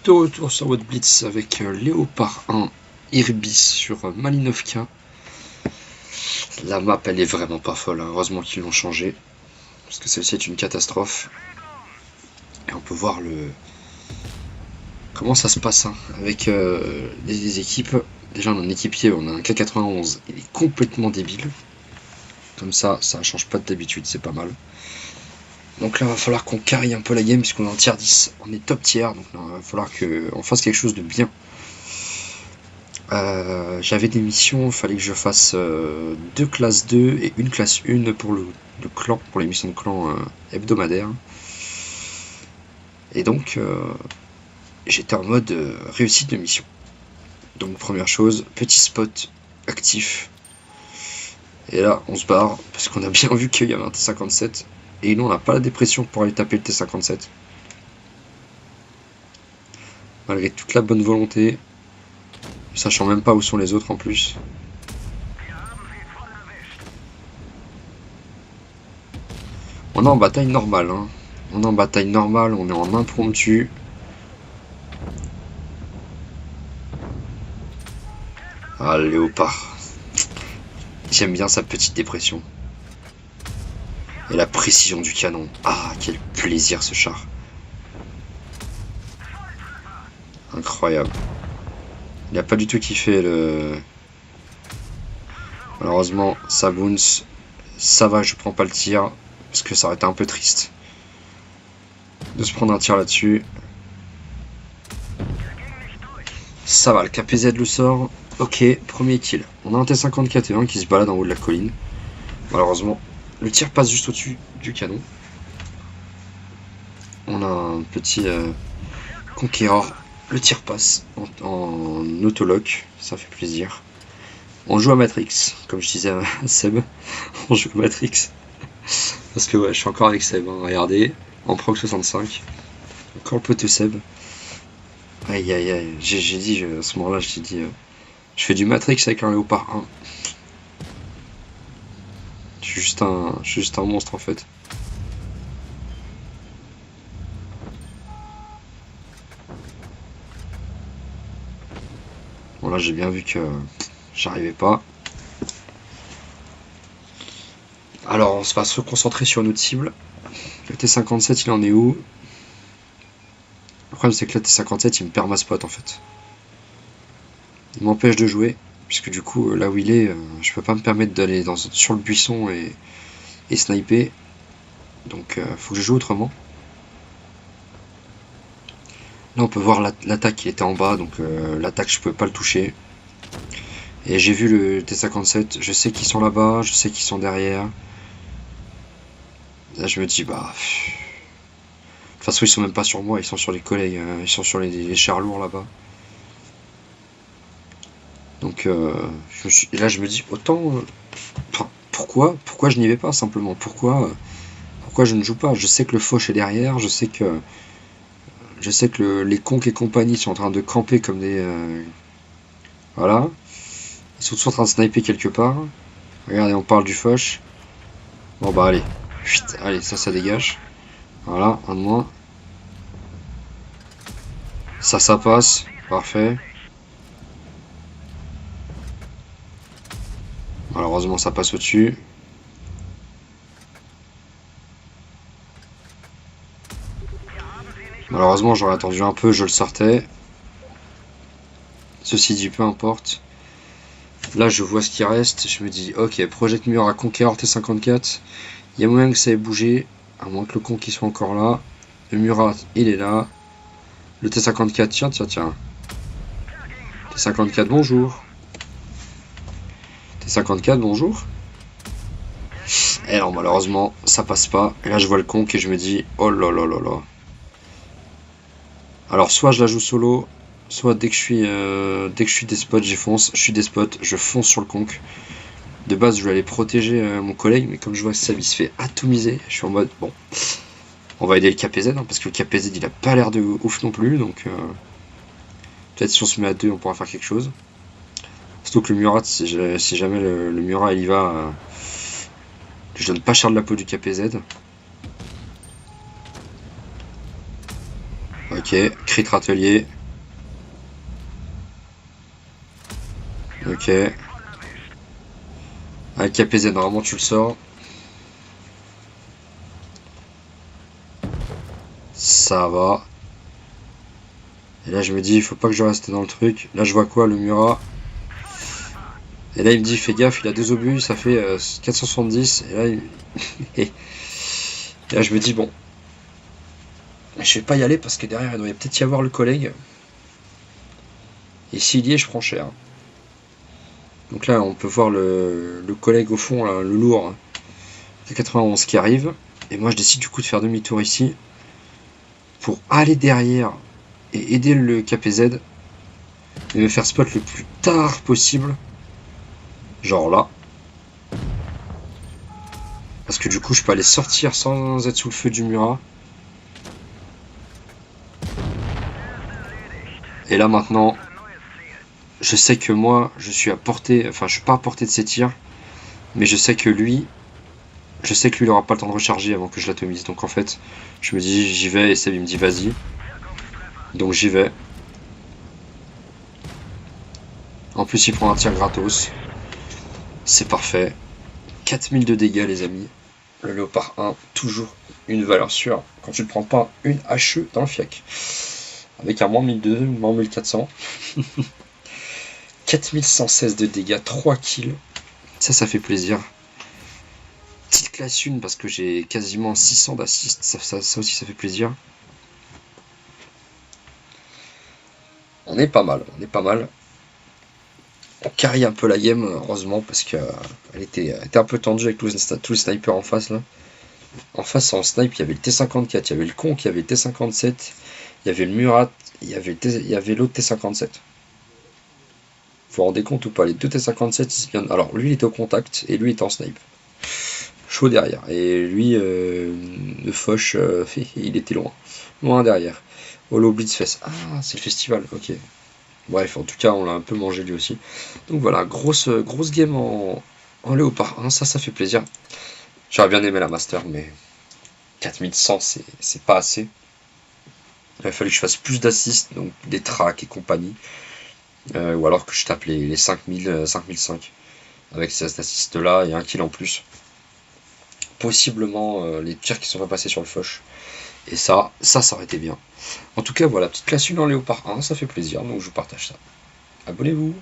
De retour sur votre Blitz avec Léopard 1 Irbis sur Malinovka. La map elle est vraiment pas folle, hein. Heureusement qu'ils l'ont changé. Parce que celle-ci est une catastrophe. Et on peut voir comment ça se passe hein, avec les équipes. Déjà on a un équipier, on a un K91, il est complètement débile. Comme ça change pas d'habitude, c'est pas mal. Donc là, il va falloir qu'on carry un peu la game, puisqu'on est en tier 10, on est top tier, donc là, il va falloir qu'on fasse quelque chose de bien. J'avais des missions, il fallait que je fasse 2 classes 2 et une classe 1 pour le clan, pour les missions de clan hebdomadaires. Et donc, j'étais en mode réussite de mission. Donc première chose, petit spot actif. Et là, on se barre, parce qu'on a bien vu qu'il y avait un T57. Et nous on n'a pas la dépression pour aller taper le T57. Malgré toute la bonne volonté. Sachant même pas où sont les autres en plus. On est en bataille normale. Hein. On est en bataille normale, on est en impromptu. Ah, le léopard. J'aime bien sa petite dépression. Et la précision du canon. Ah, quel plaisir ce char. Incroyable. Il n'a pas du tout kiffé le... Malheureusement, ça bounce. Ça va, je prends pas le tir. Parce que ça aurait été un peu triste de se prendre un tir là-dessus. Ça va, le KPZ le sort. Ok, premier kill. On a un T54 qui se balade en haut de la colline. Malheureusement, le tir passe juste au-dessus du canon. On a un petit Conqueror. Le tir passe en autolock. Ça fait plaisir. On joue à Matrix. Comme je disais à Seb. On joue à Matrix. Parce que ouais, je suis encore avec Seb. Hein. Regardez. En Proc 65. Encore le pote Seb. Aïe aïe aïe. J'ai dit, à ce moment-là, j'ai dit... je fais du Matrix avec un Léopard 1. Je suis juste un monstre en fait. Bon là j'ai bien vu que j'arrivais pas. Alors on va se concentrer sur notre cible. Le T57 il en est où? Le problème c'est que le T57 il me perd ma spot en fait. Il m'empêche de jouer. Puisque du coup là où il est, je peux pas me permettre d'aller sur le buisson et sniper. Donc faut que je joue autrement. Là on peut voir l'attaque qui était en bas, donc l'attaque je pouvais pas le toucher. Et j'ai vu le T57, je sais qu'ils sont là-bas, je sais qu'ils sont derrière. Là je me dis bah... De toute façon ils sont même pas sur moi, ils sont sur les collègues, ils sont sur les chars lourds là-bas. Donc là je me dis autant... pourquoi je n'y vais pas simplement? Pourquoi je ne joue pas? Je sais que le Foch est derrière, je sais que les conques et compagnie sont en train de camper comme des... voilà. Ils sont tous en train de sniper quelque part. Regardez, on parle du Foch. Bon bah allez. Chut, allez, ça dégage. Voilà, un de moins. Ça passe. Parfait. Malheureusement ça passe au-dessus. Malheureusement j'aurais attendu un peu, je le sortais. Ceci dit, peu importe. Là je vois ce qui reste, je me dis ok, Project Mur à Conqueror T54. Il y a moyen que ça ait bougé, à moins que le con qui soit encore là. Le Murat il est là. Le T54, tiens. T54 bonjour. T54 bonjour. Et alors malheureusement ça passe pas. Et là je vois le con et je me dis oh là là là là. Alors soit je la joue solo, soit dès que je suis des spots j'fonce, je suis des spots, je fonce sur le conque. De base je vais aller protéger mon collègue, mais comme je vois que Sab il se fait atomiser, je suis en mode bon, on va aider le KPZ hein, parce que le KPZ il a pas l'air de ouf non plus, donc peut-être si on se met à deux on pourra faire quelque chose. Surtout que le Murat, si jamais le Murat il y va, je donne pas cher de la peau du KPZ. Ok, crit râtelier. Ok. Avec KPZ, normalement tu le sors. Ça va. Et là je me dis, il faut pas que je reste dans le truc. Là je vois quoi, le Murat. Et là il me dit, fais gaffe, il a 2 obus, ça fait 470. Et là, et là je me dis, bon. Je vais pas y aller parce que derrière il doit peut-être y avoir le collègue. Et s'il y est, je prends cher. Donc là on peut voir le collègue au fond, là, le lourd. Hein, 91 qui arrive. Et moi je décide du coup de faire demi-tour ici. Pour aller derrière et aider le KPZ. Et me faire spot le plus tard possible. Genre là. Parce que du coup je peux aller sortir sans être sous le feu du Murat. Et là maintenant, je sais que moi je suis à portée, enfin je suis pas à portée de ses tirs. Mais je sais que lui il aura pas le temps de recharger avant que je l'atomise. Donc en fait, je me dis j'y vais et Seb il me dit vas-y. Donc j'y vais. En plus il prend un tir gratos. C'est parfait. 4000 de dégâts les amis. Le Léopard 1, toujours une valeur sûre quand tu ne prends pas une HE dans le FIAC. Avec un moins 1200 ou moins 1400. 4116 de dégâts, 3 kills. Ça fait plaisir. Petite classe 1 parce que j'ai quasiment 600 d'assist. Ça aussi ça fait plaisir. On est pas mal, On carry un peu la game, heureusement, parce qu'elle était un peu tendue avec tous les snipers en face là. En face en snipe, il y avait le T54, il y avait le Conk, il y avait le T57, il y avait le Murat, il y avait l'autre T57. Vous vous rendez compte ou pas? Les deux T57, ils se viennent. Alors lui il était au contact et lui était en snipe. Chaud derrière. Et lui, le Foch, il était loin derrière. Holo Blitzfest. Ah, c'est le festival, ok. Bref, en tout cas, on l'a un peu mangé lui aussi. Donc voilà, grosse game en Léopard 1, ça fait plaisir. J'aurais bien aimé la Master, mais 4100, c'est pas assez. Il a fallu que je fasse plus d'assists, donc des tracks et compagnie. Ou alors que je tape les 5000, 5005. Avec ces assists-là et un kill en plus. Possiblement les tirs qui sont pas passés sur le Foch. Et ça aurait été bien. En tout cas, voilà, petite classe 1 en Léopard 1, ça fait plaisir, donc je vous partage ça. Abonnez-vous!